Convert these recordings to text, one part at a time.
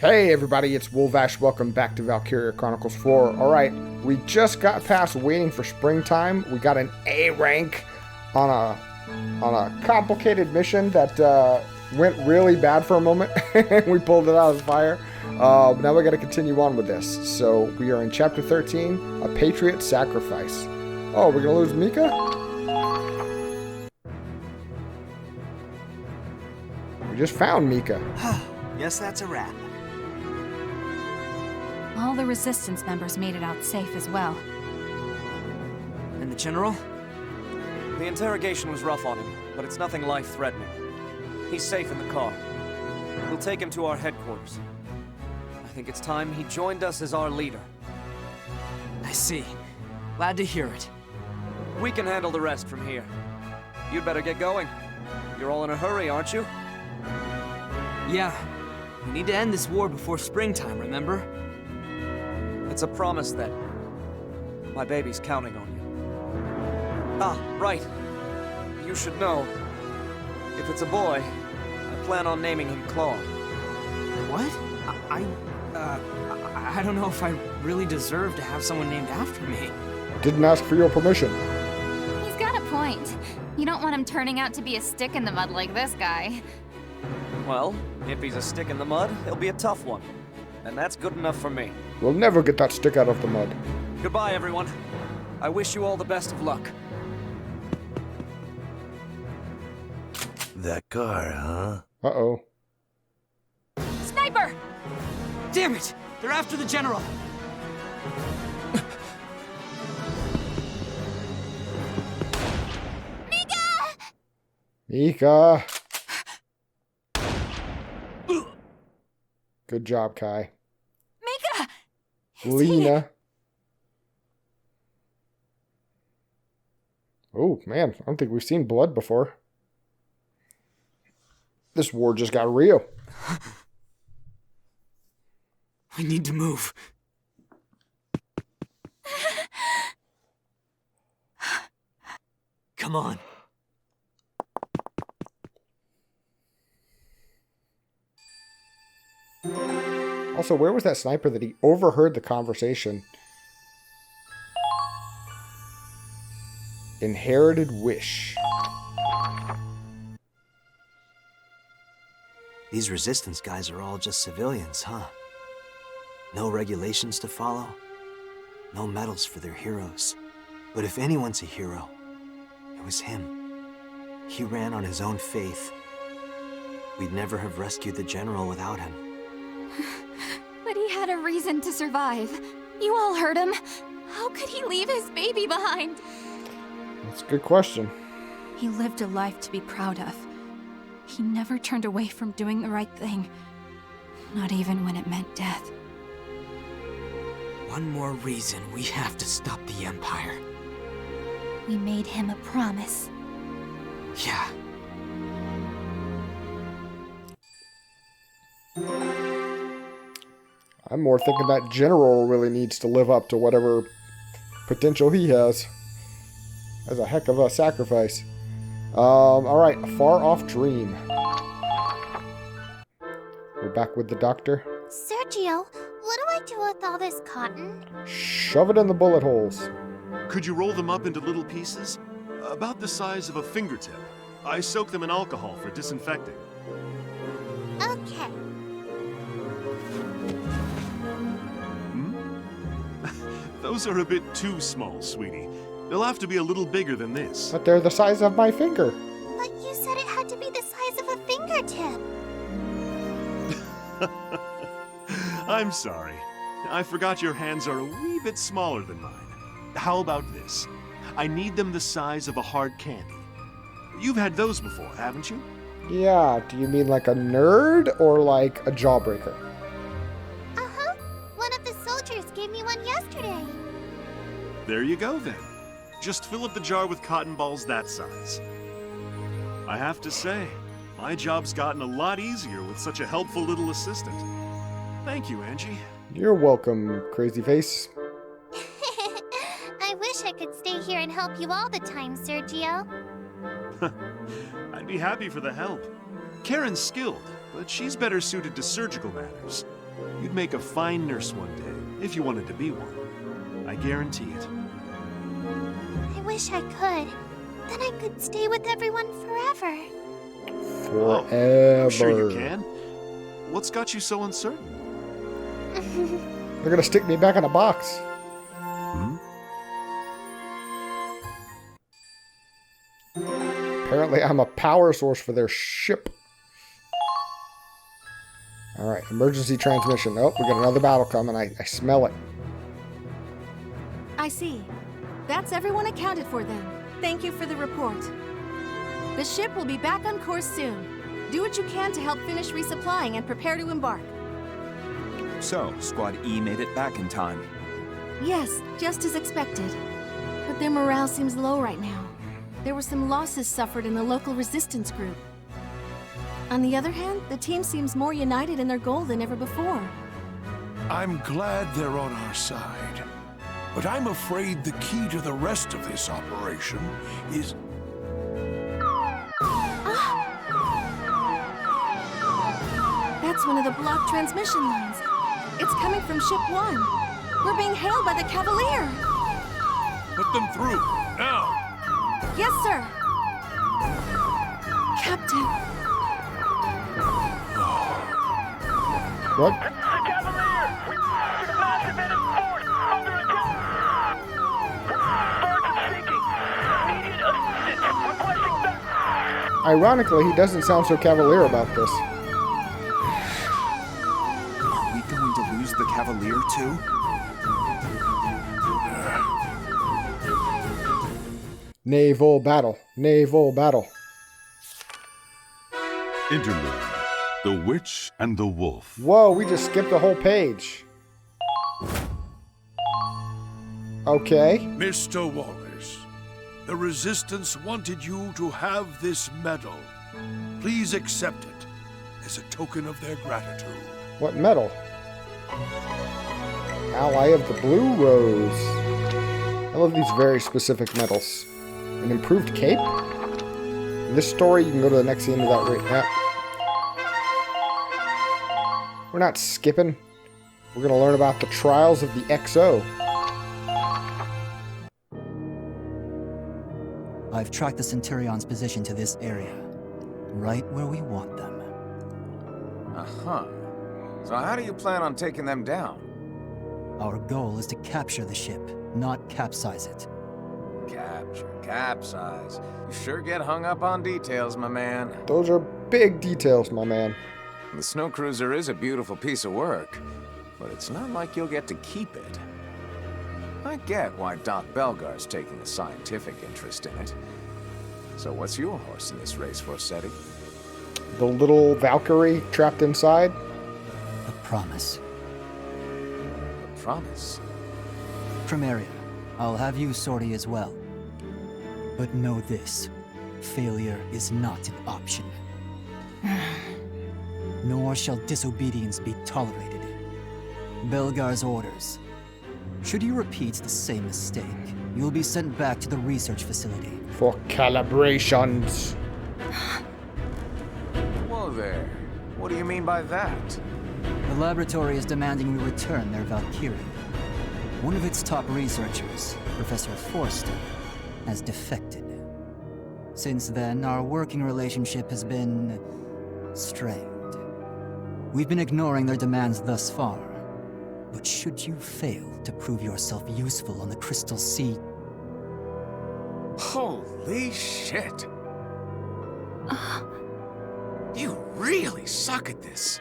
Hey everybody, it's Wolvash. Welcome back to Valkyria Chronicles 4. Alright, we just got past waiting for springtime. We got an A rank on a complicated mission that went really bad for a moment. We pulled it out of the fire. Now we got to continue on with this. So we are in chapter 13, A Patriot Sacrifice. Oh, we're going to lose Mika? We just found Mika. Guess that's a wrap. All the Resistance members made it out safe as well. And the General? The interrogation was rough on him, but it's nothing life-threatening. He's safe in the car. We'll take him to our headquarters. I think it's time he joined us as our leader. I see. Glad to hear it. We can handle the rest from here. You'd better get going. You're all in a hurry, aren't you? Yeah. We need to end this war before springtime, remember? It's a promise, then. My baby's counting on you. Ah, right. You should know. If it's a boy, I plan on naming him Claude. What? I don't know if I really deserve to have someone named after me. Didn't ask for your permission. He's got a point. You don't want him turning out to be a stick in the mud like this guy. Well, if he's a stick in the mud, he'll be a tough one. And that's good enough for me. We'll never get that stick out of the mud. Goodbye, everyone. I wish you all the best of luck. That car, huh? Uh-oh. Sniper! Damn it! They're after the General! Mika! Good job, Kai. Mika! Lena. Oh, man. I don't think we've seen blood before. This war just got real. We need to move. Come on. Also, where was that sniper that he overheard the conversation? Inherited wish. These Resistance guys are all just civilians, huh? No regulations to follow, no medals for their heroes. But if anyone's a hero, it was him. He ran on his own faith. We'd never have rescued the General without him. But he had a reason to survive. You all heard him. How could he leave his baby behind? That's a good question. He lived a life to be proud of. He never turned away from doing the right thing. Not even when it meant death. One more reason we have to stop the Empire. We made him a promise. Yeah. I'm more thinking that General really needs to live up to whatever potential he has. That's a heck of a sacrifice. Alright, a far-off dream. We're back with the doctor. Sergio, what do I do with all this cotton? Shove it in the bullet holes. Could you roll them up into little pieces? About the size of a fingertip. I soak them in alcohol for disinfecting. Okay. Those are a bit too small, sweetie. They'll have to be a little bigger than this. But they're the size of my finger. But you said it had to be the size of a fingertip. I'm sorry. I forgot your hands are a wee bit smaller than mine. How about this? I need them the size of a hard candy. You've had those before, haven't you? Yeah, do you mean like a nerd or like a jawbreaker? Uh-huh. One of the soldiers gave me one yesterday. There you go, then. Just fill up the jar with cotton balls that size. I have to say, my job's gotten a lot easier with such a helpful little assistant. Thank you, Angie. You're welcome, crazy face. I wish I could stay here and help you all the time, Sergio. I'd be happy for the help. Karen's skilled, but she's better suited to surgical matters. You'd make a fine nurse one day, if you wanted to be one. I guarantee it. I wish I could. Then I could stay with everyone forever. Forever. I'm sure you can. What's got you so uncertain? They're gonna stick me back in a box. Apparently, I'm a power source for their ship. Alright, emergency transmission. Oh, we got another battle coming. I smell it. I see. That's everyone accounted for then. Thank you for the report. The ship will be back on course soon. Do what you can to help finish resupplying and prepare to embark. So, Squad E made it back in time. Yes, just as expected. But their morale seems low right now. There were some losses suffered in the local resistance group. On the other hand, the team seems more united in their goal than ever before. I'm glad they're on our side. But I'm afraid the key to the rest of this operation is... That's one of the blocked transmission lines. It's coming from Ship 1. We're being hailed by the Cavalier. Put them through, now! Yes, sir. Captain. What? Cavalier! We spotted a massive enemy force under attack! Sergeant speaking. Immediate assistance. Requesting back. Ironically, he doesn't sound so cavalier about this. Are we going to lose the Cavalier too? Naval battle. Naval battle. Interlude. The Witch and the Wolf. Whoa, we just skipped a whole page. Okay. Mr. Wallace, the Resistance wanted you to have this medal. Please accept it as a token of their gratitude. What medal? Ally of the Blue Rose. I love these very specific medals. An improved cape? In this story, you can go to the next scene without right now. We're not skipping. We're going to learn about the trials of the XO. I've tracked the Centurion's position to this area. Right where we want them. Uh-huh. So how do you plan on taking them down? Our goal is to capture the ship, not capsize it. Capsize. You sure get hung up on details, my man. Those are big details, my man. The snow cruiser is a beautiful piece of work, but it's not like you'll get to keep it. I get why Doc Belgar's taking a scientific interest in it. So what's your horse in this race, Forseti? The little Valkyrie trapped inside? A promise. A promise? Crymaria, I'll have you sortie as well. But know this, failure is not an option. Nor shall disobedience be tolerated. Belgar's orders. Should you repeat the same mistake, you'll be sent back to the research facility. For calibrations. Whoa there. What do you mean by that? The laboratory is demanding we return their Valkyria. One of its top researchers, Professor Forster, has defected. Since then, our working relationship has been strained. We've been ignoring their demands thus far, but should you fail to prove yourself useful on the Crystal Sea... Holy shit! You really suck at this.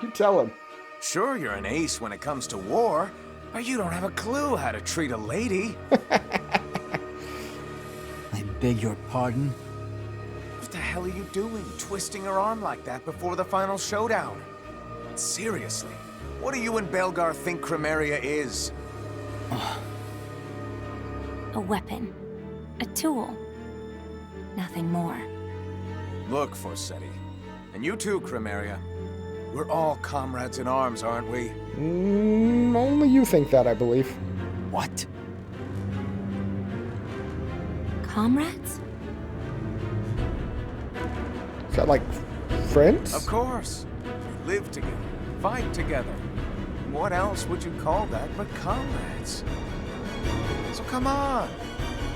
You tell him. Sure, you're an ace when it comes to war, but you don't have a clue how to treat a lady. I beg your pardon? What the hell are you doing, twisting her arm like that before the final showdown? Seriously, what do you and Belgar think Crymaria is? A weapon. A tool. Nothing more. Look, Forseti. And you too, Crymaria. We're all comrades in arms, aren't we? Only you think that, I believe. What? Comrades? Is that like friends? Of course. We live together, fight together. What else would you call that but comrades? So come on.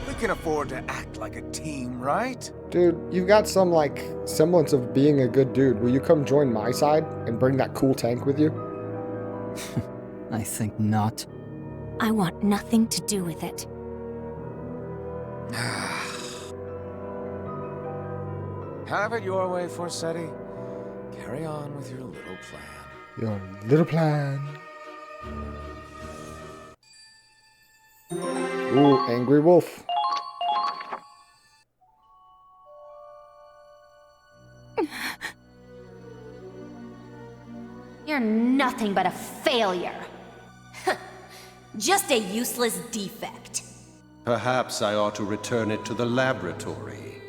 We can afford to act like a team, right? Dude, you've got some, like, semblance of being a good dude. Will you come join my side and bring that cool tank with you? I think not. I want nothing to do with it. Have it your way, Forseti. Carry on with your little plan. Your little plan. Ooh, angry wolf. You're nothing but a failure. Just a useless defect. Perhaps I ought to return it to the laboratory.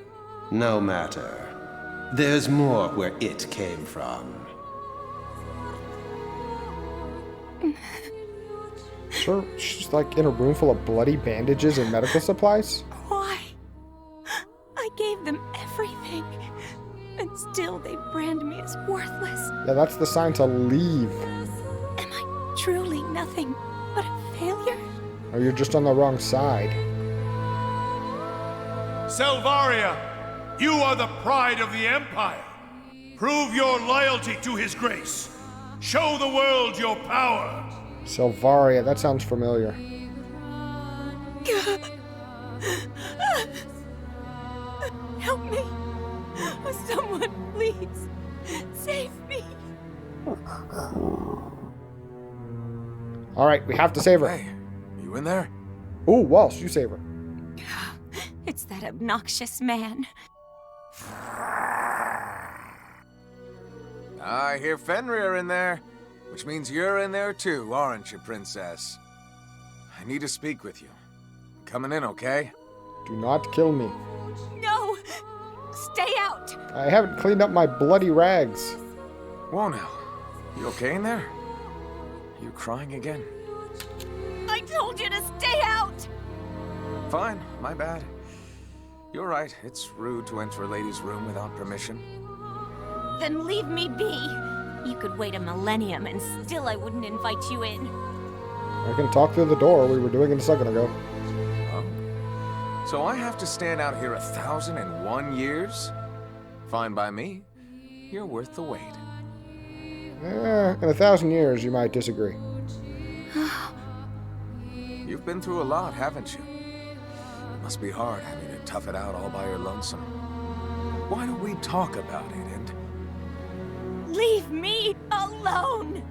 No matter. There's more where it came from. Sure, she's like in a room full of bloody bandages and medical supplies. Why? I gave them everything, and still they brand me as worthless. Yeah, that's the sign to leave. Am I truly nothing but a failure? Or you're just on the wrong side. Selvaria, you are the pride of the Empire. Prove your loyalty to His grace. Show the world your power. Selvaria, that sounds familiar. Help me. Someone, please. Save me. Alright, we have to save her. Hey, you in there? Ooh, Walsh, you save her. It's that obnoxious man. I hear Fenrir in there, which means you're in there too, aren't you, Princess? I need to speak with you. I'm coming in, okay? Do not kill me. No! Stay out! I haven't cleaned up my bloody rags. Whoa now. You okay in there? You crying again? I told you to stay out! Fine, my bad. You're right, it's rude to enter a lady's room without permission. Then leave me be. You could wait a millennium and still I wouldn't invite you in. I can talk through the door. We were doing it a second ago. Oh. So I have to stand out here 1,001 years? Fine by me. You're worth the wait. In 1,000 years, you might disagree. You've been through a lot, haven't you? It must be hard having to tough it out all by your lonesome. Why don't we talk about it and... Leave me alone!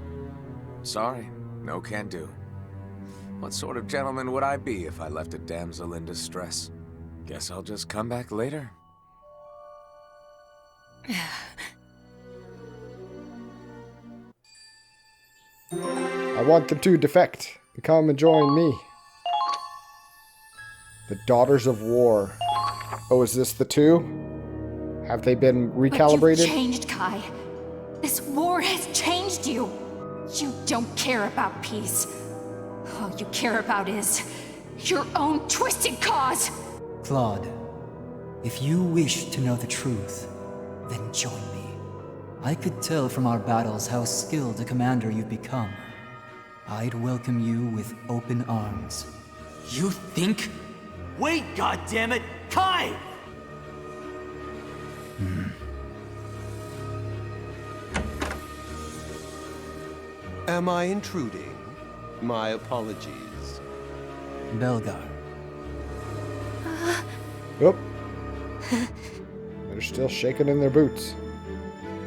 Sorry, no can do. What sort of gentleman would I be if I left a damsel in distress? Guess I'll just come back later. I want them to defect. Come and join me. The Daughters of War. Oh, is this the two? Have they been recalibrated? But you've changed, Kai. This war has changed you. You don't care about peace. All you care about is your own twisted cause. Claude, if you wish to know the truth, then join me. I could tell from our battles how skilled a commander you've become. I'd welcome you with open arms. You think? Wait, goddammit! Kai! Am I intruding? My apologies. Belgar. Oop. They're still shaking in their boots.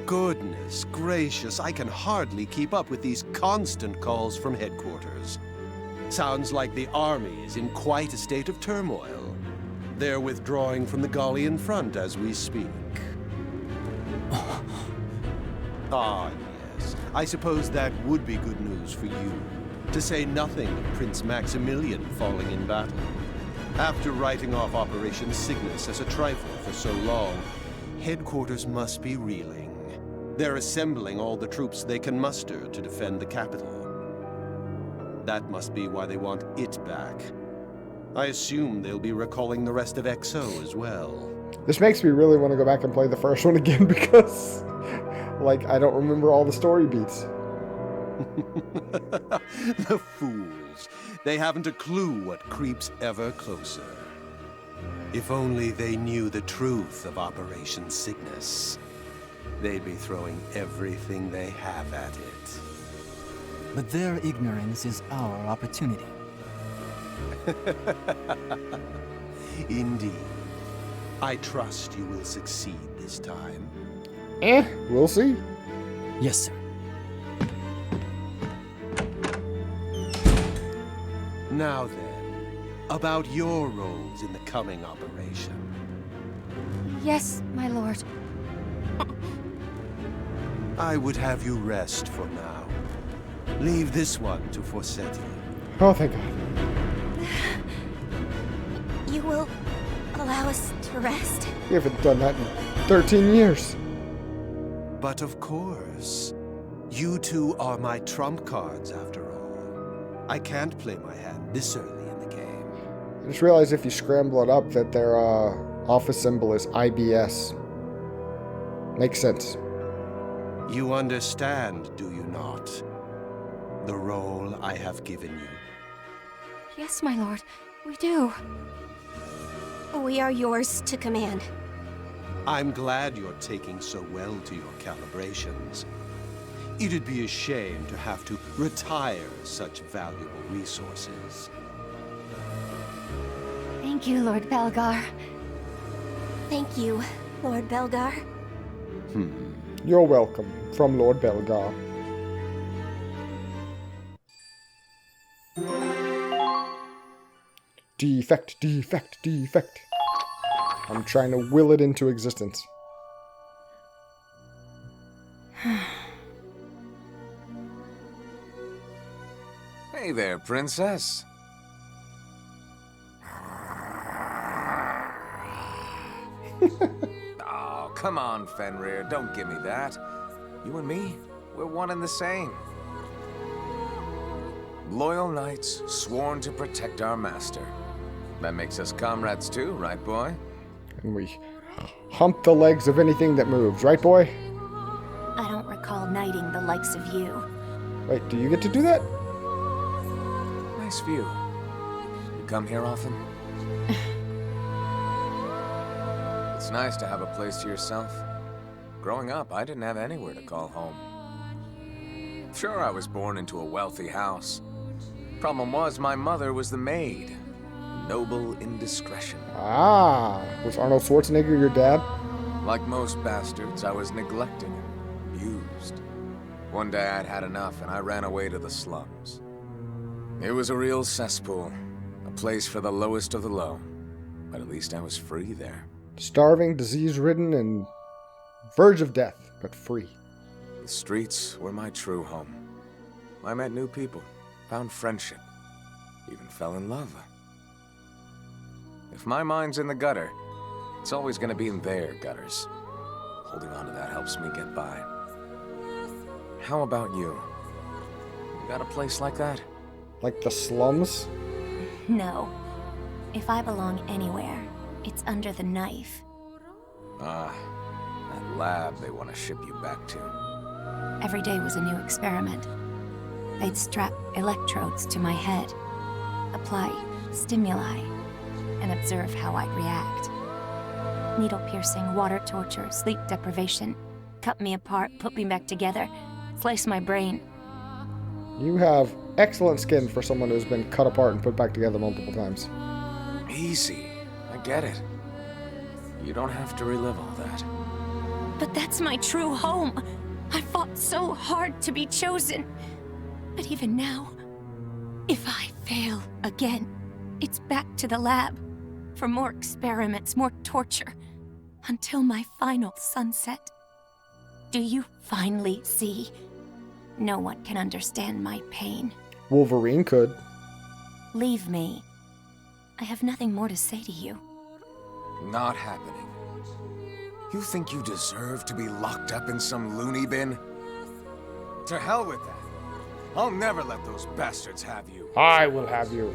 Goodness gracious, I can hardly keep up with these constant calls from headquarters. Sounds like the army is in quite a state of turmoil. They're withdrawing from the Gallian front as we speak. Ah, yes. I suppose that would be good news for you. To say nothing of Prince Maximilian falling in battle. After writing off Operation Cygnus as a trifle for so long, headquarters must be reeling. They're assembling all the troops they can muster to defend the capital. That must be why they want it back. I assume they'll be recalling the rest of XO as well. This makes me really want to go back and play the first one again because, like, I don't remember all the story beats. The fools. They haven't a clue what creeps ever closer. If only they knew the truth of Operation Cygnus, they'd be throwing everything they have at it. But their ignorance is our opportunity. Indeed. I trust you will succeed this time. We'll see. Yes, sir. Now then, about your roles in the coming operation. Yes, my lord. I would have you rest for now. Leave this one to Forsetti. Oh, thank God. You will allow us to rest? We haven't done that in 13 years. But of course, you two are my trump cards after all. I can't play my hand this early in the game. I just realized if you scramble it up that their office symbol is IBS. Makes sense. You understand, do you not? The role I have given you. Yes, my lord. We do. We are yours to command. I'm glad you're taking so well to your calibrations. It'd be a shame to have to retire such valuable resources. Thank you, Lord Belgar. Thank you, Lord Belgar. You're welcome, from Lord Belgar. Defect, defect, defect. I'm trying to will it into existence. Hey there, princess. Oh, come on, Fenrir. Don't give me that. You and me, we're one and the same. Loyal knights, sworn to protect our master. That makes us comrades too, right, boy? And we hump the legs of anything that moves, right, boy? I don't recall knighting the likes of you. Wait, do you get to do that? Nice view. You come here often? It's nice to have a place to yourself. Growing up, I didn't have anywhere to call home. Sure, I was born into a wealthy house. Problem was, my mother was the maid. Noble indiscretion. Ah, was Arnold Schwarzenegger your dad? Like most bastards, I was neglected, abused. One day I'd had enough and I ran away to the slums. It was a real cesspool, a place for the lowest of the low. But at least I was free there. Starving, disease-ridden, and verge of death, but free. The streets were my true home. I met new people, found friendship, even fell in love. If my mind's in the gutter, it's always gonna be in their gutters. Holding on to that helps me get by. How about you? You got a place like that? Like the slums? No. If I belong anywhere, it's under the knife. Ah, that lab they want to ship you back to. Every day was a new experiment. They'd strap electrodes to my head, apply stimuli, and observe how I'd react. Needle piercing, water torture, sleep deprivation, cut me apart, put me back together, slice my brain. You have excellent skin for someone who's been cut apart and put back together multiple times. Easy. I get it. You don't have to relive all that. But that's my true home. I fought so hard to be chosen. But even now, if I fail again, it's back to the lab. For more experiments, more torture. Until my final sunset. Do you finally see? No one can understand my pain. Wolverine could. Leave me. I have nothing more to say to you. Not happening. You think you deserve to be locked up in some loony bin? To hell with that. I'll never let those bastards have you. I will have you.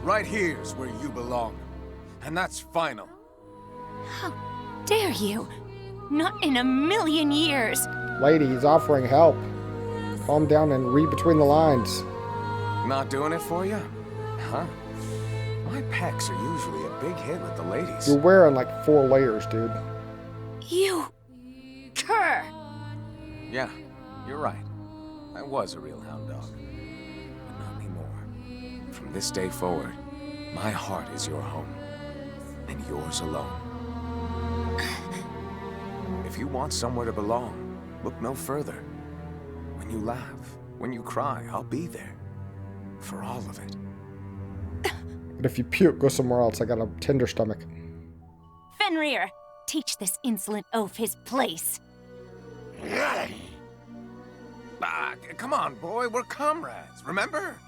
Right here's where you belong. And that's final. How dare you? Not in a million years. Lady, he's offering help. Calm down and read between the lines. Not doing it for you? Huh? My pecs are usually a big hit with the ladies. You're wearing like 4 layers, dude. You... cur! Yeah, you're right. I was a real hound dog. But not anymore. From this day forward, my heart is your home. And yours alone. If you want somewhere to belong, look no further. When you laugh, when you cry, I'll be there. For all of it. But if you puke, go somewhere else. I got a tender stomach. Fenrir, teach this insolent oaf his place. Come on, boy. We're comrades, remember?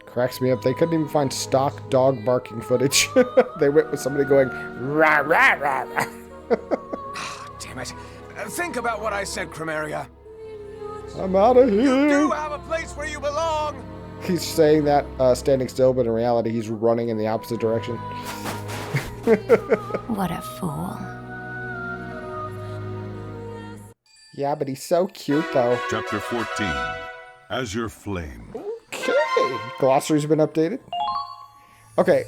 Cracks me up. They couldn't even find stock dog barking footage. They went with somebody going, rah, rah, rah, rah. Damn it. Think about what I said, Crymaria. I'm out of here. You do have a place where you belong. He's saying that standing still, but in reality, he's running in the opposite direction. What a fool. Yeah, but he's so cute, though. Chapter 14. Azure Flame. Okay. Glossary's been updated. Okay,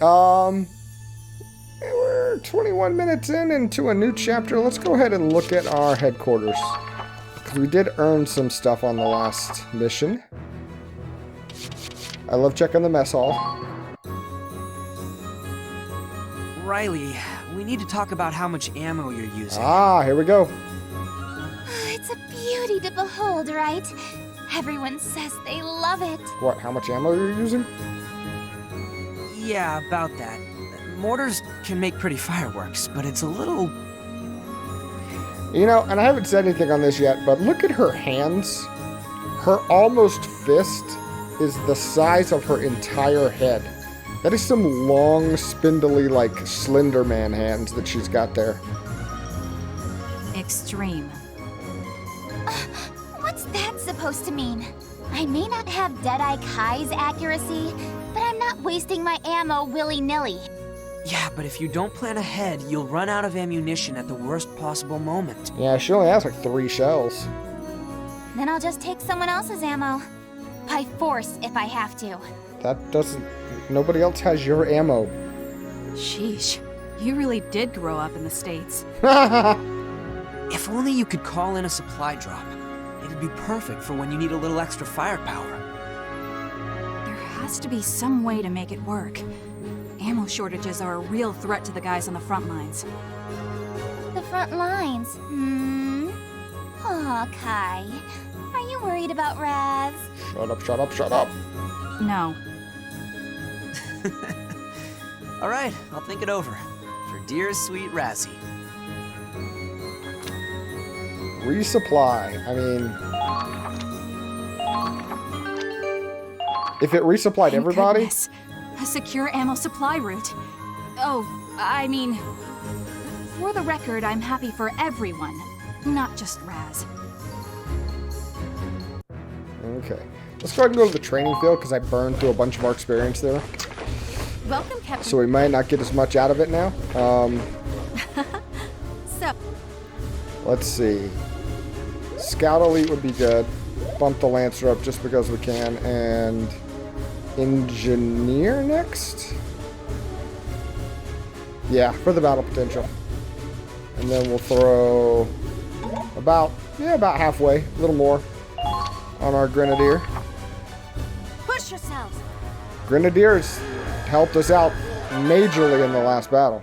we're 21 minutes into a new chapter. Let's go ahead and look at our headquarters. Because we did earn some stuff on the last mission. I love checking the mess hall. Riley, we need to talk about how much ammo you're using. Ah, here we go. It's a beauty to behold, right? Everyone says they love it. What, how much ammo you're using? Yeah, about that. Mortars can make pretty fireworks, but it's a little... You know, and I haven't said anything on this yet, but look at her hands. Her almost fist is the size of her entire head. That is some long, spindly, like, Slender Man hands that she's got there. Extreme. What's that supposed to mean? I may not have Deadeye Kai's accuracy, but I'm not wasting my ammo willy-nilly. Yeah, but if you don't plan ahead, you'll run out of ammunition at the worst possible moment. Yeah, she only has like 3 shells. Then I'll just take someone else's ammo. By force, if I have to. That doesn't... Nobody else has your ammo. Sheesh. You really did grow up in the States. If only you could call in a supply drop. It'd be perfect for when you need a little extra firepower. There has to be some way to make it work. Ammo shortages are a real threat to the guys on the front lines. The front lines? Aw, Kai. Are you worried about Raz? Shut up, shut up, shut up. No. All right, I'll think it over. For dear sweet Razzie. Resupply. I mean... If it resupplied everybody... Goodness. A secure ammo supply route. Oh, I mean... For the record, I'm happy for everyone, not just Raz. Okay. Let's go ahead and go to the training field, because I burned through a bunch of our experience there. Welcome, Captain. So we might not get as much out of it now. So... Let's see. Scout Elite would be good. Bump the Lancer up just because we can. And... Engineer next? Yeah, for the battle potential. And then we'll throw... About halfway. A little more. On our Grenadier. Push yourselves. Grenadiers helped us out majorly in the last battle.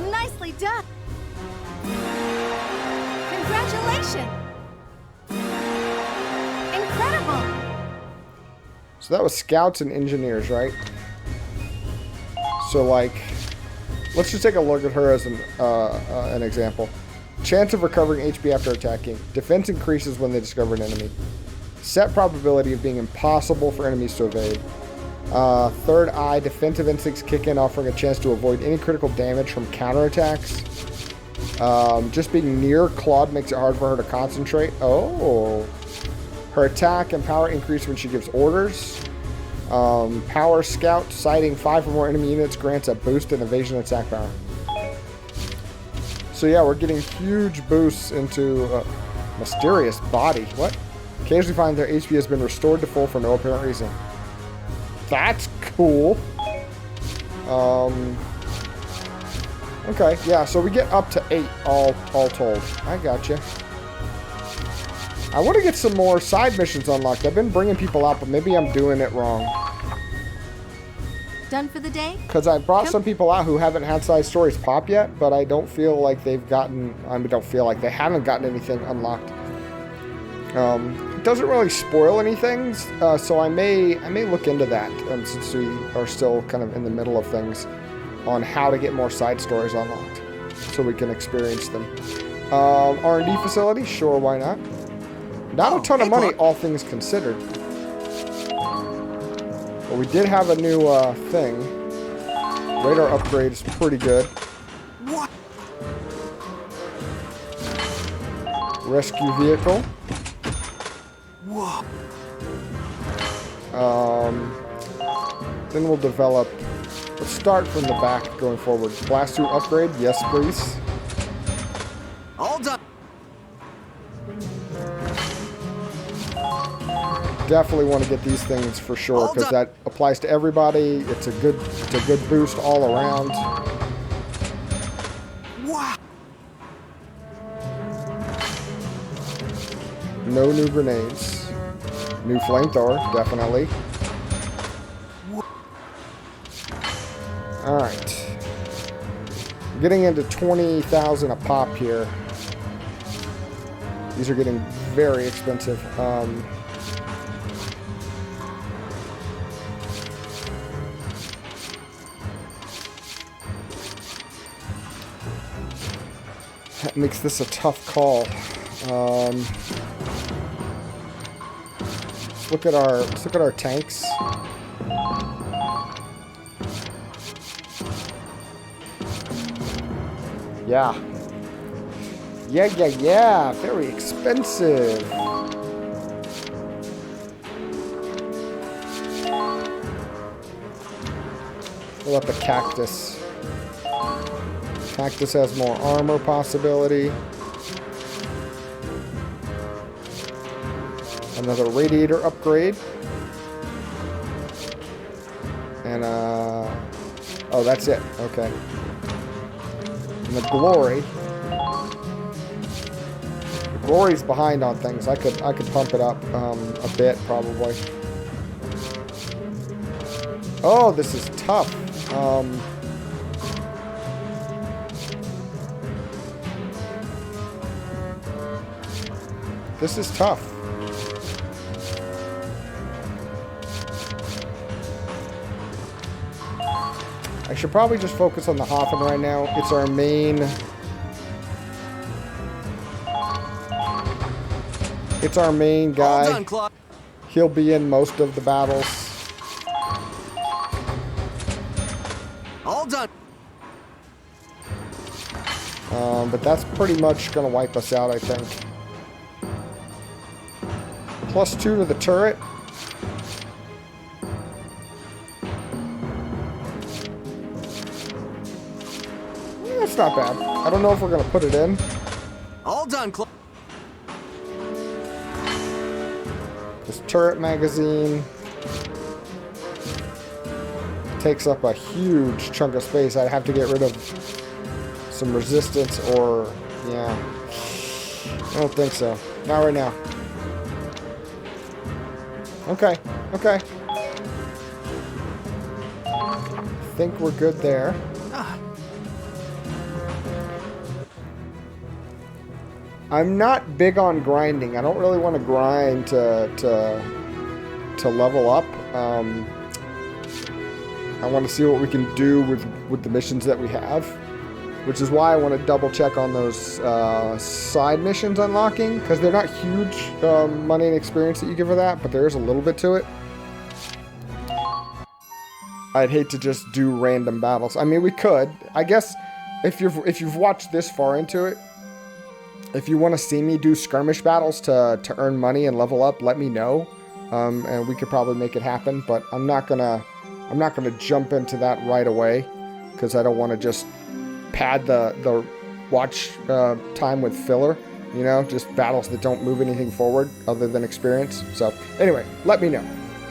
Nicely done. Congratulations. Incredible. So that was scouts and engineers, right? So like, let's just take a look at her as an example. Chance of recovering HP after attacking. Defense increases when they discover an enemy. Set probability of being impossible for enemies to evade. Third eye, defensive instincts kick in, offering a chance to avoid any critical damage from counterattacks. Just being near Claude makes it hard for her to concentrate. Oh. Her attack and power increase when she gives orders. Power Scout, sighting 5 or more enemy units grants a boost in evasion and attack power. So yeah, we're getting huge boosts into mysterious body. What? Occasionally find their HP has been restored to full for no apparent reason. That's cool. Okay, yeah, so we get up to 8 all told. I gotcha. I want to get some more side missions unlocked. I've been bringing people out, but maybe I'm doing it wrong. Done for the day? Because I brought some people out who haven't had side stories pop yet, but I don't feel like they've gotten... I mean, don't feel like they haven't gotten anything unlocked. It doesn't really spoil anything, so I may look into that, since we are still kind of in the middle of things, on how to get more side stories unlocked, so we can experience them. R&D facility? Sure, why not? Not a ton of money, all things considered. But we did have a new thing. Radar upgrade is pretty good. What? Rescue vehicle. Whoa. Then we'll develop... Let's start from the back going forward. Blast suit upgrade, yes please. All done. Definitely want to get these things for sure, because that applies to everybody. It's a good boost all around. Wow. No new grenades. New flamethrower, definitely. Alright. Getting into 20,000 a pop here. These are getting very expensive. That makes this a tough call. Let's look at our tanks. Yeah. Yeah. Very expensive. What about the cactus? Cactus has more armor possibility. Another radiator upgrade. And, oh, that's it. Okay. And the glory. The glory's behind on things. I could pump it up a bit, probably. Oh, this is tough. This is tough. I should probably just focus on the Hoffen right now. It's our main... It's our main guy. All done, Claude. He'll be in most of the battles. All done. But that's pretty much going to wipe us out, I think. +2 to the turret. That's not bad. I don't know if we're going to put it in. All done, Claude. This turret magazine takes up a huge chunk of space. I'd have to get rid of some resistance or... yeah. I don't think so. Not right now. Okay. Okay. I think we're good there. I'm not big on grinding. I don't really want to grind to level up. I want to see what we can do with the missions that we have, which is why I want to double check on those side missions unlocking, because they're not huge money and experience that you give for that, but there is a little bit to it. I'd hate to just do random battles. I mean, we could. I guess if you've watched this far into it, if you want to see me do skirmish battles to earn money and level up, let me know, and we could probably make it happen. But I'm not gonna jump into that right away, because I don't want to just pad the watch time with filler. You know, just battles that don't move anything forward other than experience. So, anyway, let me know.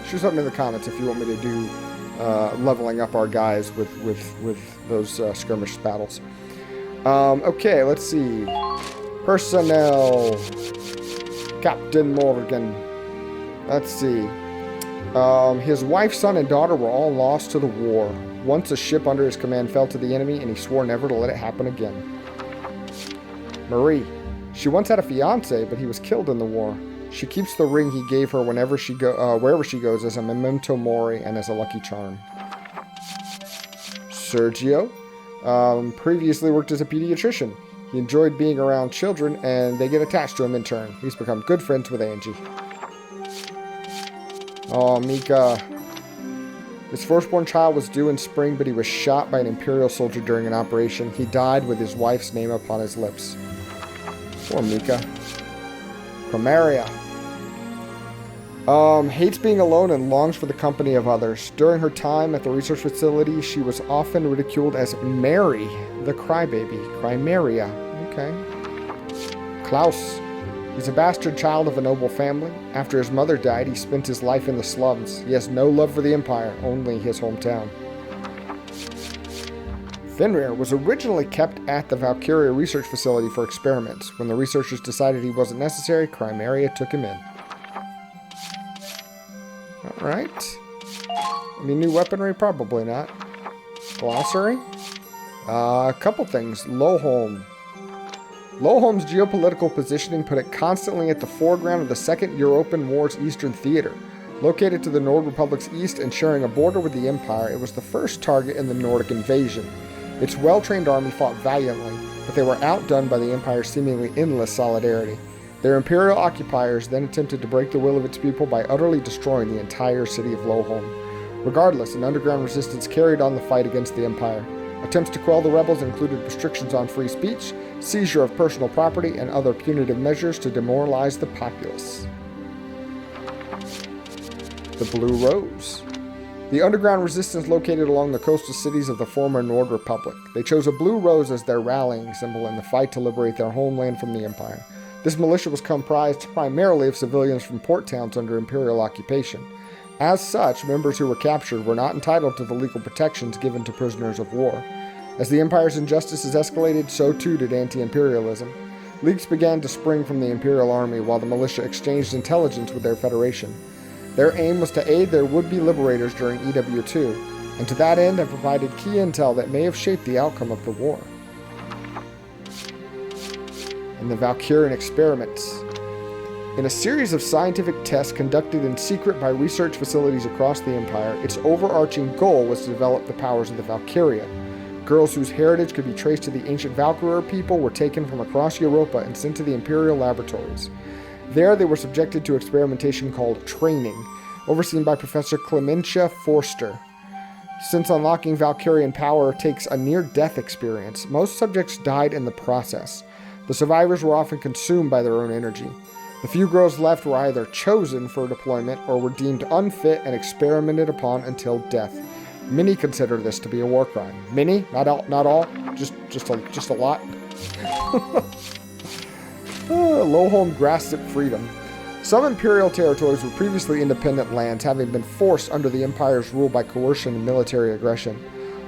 Shoot something in the comments if you want me to do leveling up our guys with those skirmish battles. Okay, let's see. Personnel. Captain Morgan. Let's see. His wife, son, and daughter were all lost to the war. Once a ship under his command fell to the enemy, and he swore never to let it happen again. Marie. She once had a fiancé, but he was killed in the war. She keeps the ring he gave her wherever she goes as a memento mori and as a lucky charm. Sergio. Previously worked as a pediatrician. He enjoyed being around children, and they get attached to him in turn. He's become good friends with Angie. Oh, Mika. His firstborn child was due in spring, but he was shot by an imperial soldier during an operation. He died with his wife's name upon his lips. Poor Mika. Crymaria. Hates being alone and longs for the company of others. During her time at the research facility, she was often ridiculed as Mary, the crybaby. Crymaria. Okay. Klaus. He's a bastard child of a noble family. After his mother died, he spent his life in the slums. He has no love for the Empire, only his hometown. Fenrir was originally kept at the Valkyria research facility for experiments. When the researchers decided he wasn't necessary, Crymaria took him in. Alright. Any new weaponry? Probably not. Glossary? A couple things. Loholm. Loholm's geopolitical positioning put it constantly at the foreground of the Second European War's Eastern Theater. Located to the Nord Republic's east and sharing a border with the Empire, it was the first target in the Nordic invasion. Its well-trained army fought valiantly, but they were outdone by the Empire's seemingly endless solidarity. Their Imperial occupiers then attempted to break the will of its people by utterly destroying the entire city of Loholm. Regardless, an underground resistance carried on the fight against the Empire. Attempts to quell the rebels included restrictions on free speech, seizure of personal property, and other punitive measures to demoralize the populace. The Blue Rose. The underground resistance located along the coastal cities of the former Nord Republic. They chose a blue rose as their rallying symbol in the fight to liberate their homeland from the Empire. This militia was comprised primarily of civilians from port towns under Imperial occupation. As such, members who were captured were not entitled to the legal protections given to prisoners of war. As the Empire's injustices escalated, so too did anti-imperialism. Leaks began to spring from the Imperial Army while the militia exchanged intelligence with their Federation. Their aim was to aid their would-be liberators during EW2, and to that end have provided key intel that may have shaped the outcome of the war. And the Valkyrian experiments. In a series of scientific tests conducted in secret by research facilities across the Empire, its overarching goal was to develop the powers of the Valkyria. Girls whose heritage could be traced to the ancient Valkyria people were taken from across Europa and sent to the Imperial laboratories. There, they were subjected to experimentation called training, overseen by Professor Clementia Forster. Since unlocking Valkyrian power takes a near-death experience, most subjects died in the process. The survivors were often consumed by their own energy. The few girls left were either chosen for deployment or were deemed unfit and experimented upon until death. Many consider this to be a war crime. Many? Not all? Just a lot? Loholm grasped at freedom. Some Imperial territories were previously independent lands, having been forced under the Empire's rule by coercion and military aggression.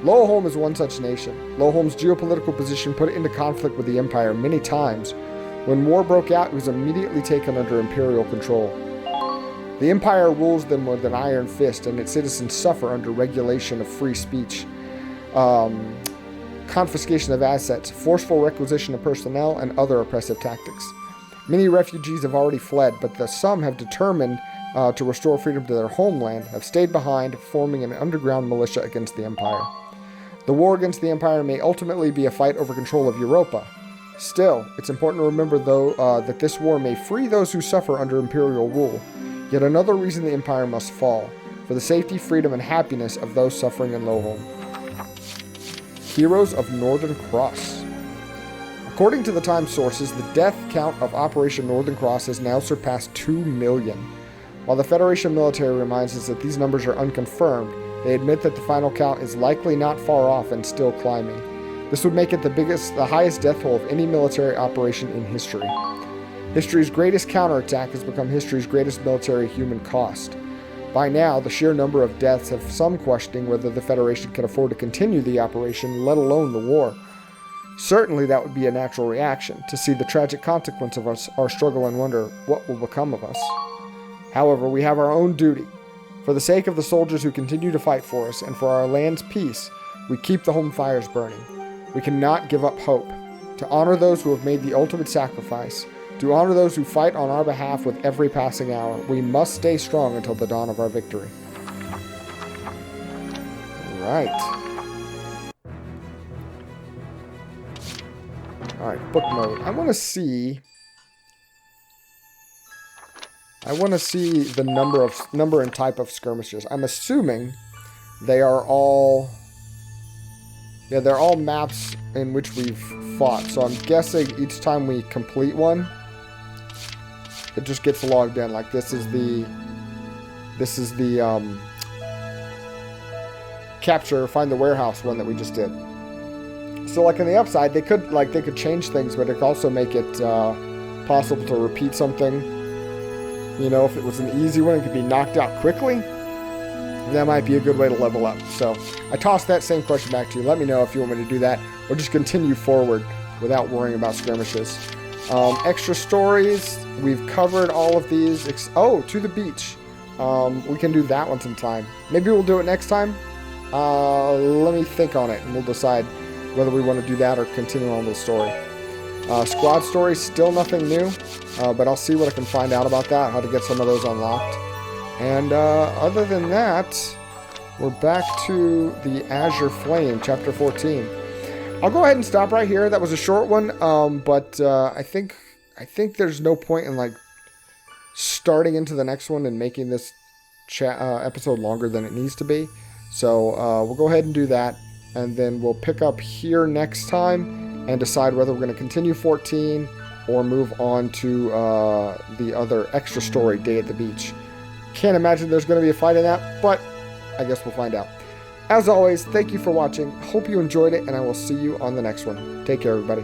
Loholm is one such nation. Loholm's geopolitical position put it into conflict with the Empire many times. When war broke out, it was immediately taken under Imperial control. The Empire rules them with an iron fist, and its citizens suffer under regulation of free speech, confiscation of assets, forceful requisition of personnel, and other oppressive tactics. Many refugees have already fled, but some have determined to restore freedom to their homeland, have stayed behind, forming an underground militia against the Empire. The war against the Empire may ultimately be a fight over control of Europa. Still, it's important to remember, though, that this war may free those who suffer under Imperial rule. Yet another reason the Empire must fall, for the safety, freedom, and happiness of those suffering in Loholm. Heroes of Northern Cross. According to the Times sources, the death count of Operation Northern Cross has now surpassed 2 million. While the Federation military reminds us that these numbers are unconfirmed, they admit that the final count is likely not far off and still climbing. This would make it the highest death toll of any military operation in history. History's greatest counterattack has become history's greatest military human cost. By now, the sheer number of deaths have some questioning whether the Federation can afford to continue the operation, let alone the war. Certainly that would be a natural reaction, to see the tragic consequence of our struggle and wonder what will become of us. However, we have our own duty. For the sake of the soldiers who continue to fight for us, and for our land's peace, we keep the home fires burning. We cannot give up hope. To honor those who have made the ultimate sacrifice, to honor those who fight on our behalf with every passing hour, we must stay strong until the dawn of our victory. Alright. Alright, book mode. I want to see the number and type of skirmishes. I'm assuming they are all... Yeah, they're all maps in which we've fought. So I'm guessing each time we complete one, it just gets logged in. Like this is the capture, find the warehouse one that we just did. So like on the upside, they could change things, but it could also make it possible to repeat something. You know, if it was an easy one, it could be knocked out quickly. That might be a good way to level up. So I tossed that same question back to you. Let me know if you want me to do that, or just continue forward without worrying about skirmishes. Extra stories, we've covered all of these. To the beach. We can do that one sometime. Maybe we'll do it next time. Let me think on it, and we'll decide whether we want to do that or continue on with the story. Squad story, still nothing new, but I'll see what I can find out about that, how to get some of those unlocked. And other than that, we're back to the Azure Flame, Chapter 14. I'll go ahead and stop right here. That was a short one, but I think there's no point in like starting into the next one and making this episode longer than it needs to be. So we'll go ahead and do that, and then we'll pick up here next time and decide whether we're going to continue 14 or move on to the other extra story, Day at the Beach. Can't imagine there's going to be a fight in that, but I guess we'll find out. As always, thank you for watching. Hope you enjoyed it, and I will see you on the next one. Take care, everybody.